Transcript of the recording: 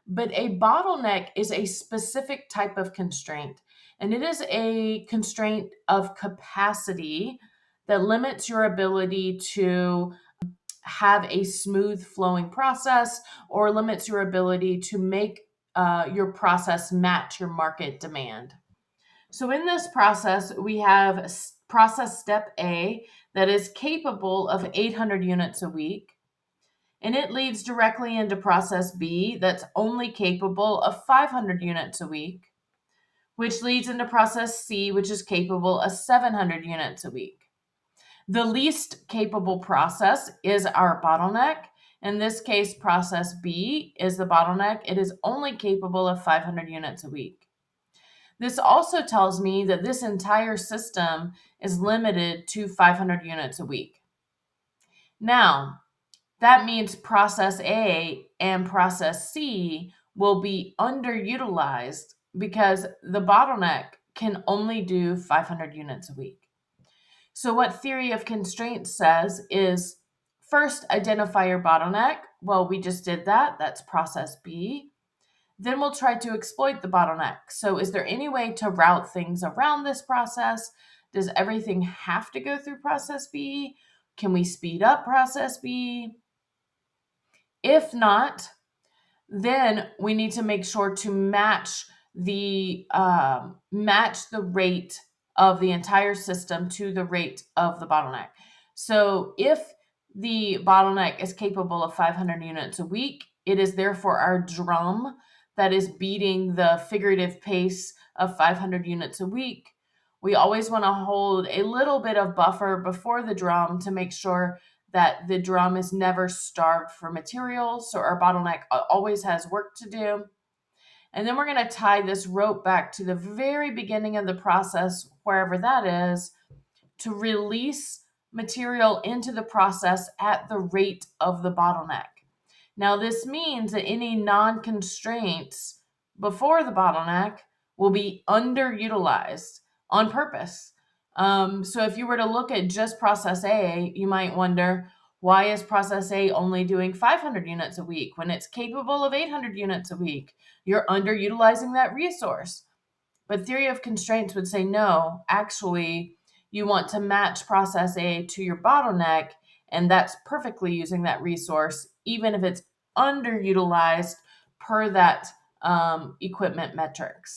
But a bottleneck is a specific type of constraint, and it is a constraint of capacity that limits your ability to have a smooth flowing process or limits your ability to make your process match your market demand. So in this process, we have process step A that is capable of 800 units a week, and it leads directly into process B that's only capable of 500 units a week, which leads into process C, which is capable of 700 units a week. The least capable process is our bottleneck. In this case, process B is the bottleneck. It is only capable of 500 units a week. This also tells me that this entire system is limited to 500 units a week. Now, that means process A and process C will be underutilized because the bottleneck can only do 500 units a week. So what theory of constraints says is first identify your bottleneck. Well, we just did that. That's process B. Then we'll try to exploit the bottleneck. So is there any way to route things around this process? Does everything have to go through process B? Can we speed up process B? If not, then we need to make sure to match the rate of the entire system to the rate of the bottleneck. So if the bottleneck is capable of 500 units a week, it is therefore our drum that is beating the figurative pace of 500 units a week. We always want to hold a little bit of buffer before the drum to make sure that the drum is never starved for material. So our bottleneck always has work to do. And then we're going to tie this rope back to the very beginning of the process, wherever that is, to release material into the process at the rate of the bottleneck. Now, this means that any non-constraints before the bottleneck will be underutilized on purpose. So if you were to look at just process A, you might wonder, why is process A only doing 500 units a week when it's capable of 800 units a week? You're underutilizing that resource. But theory of constraints would say, no, actually, you want to match process A to your bottleneck, and that's perfectly using that resource, even if it's underutilized per that equipment metrics.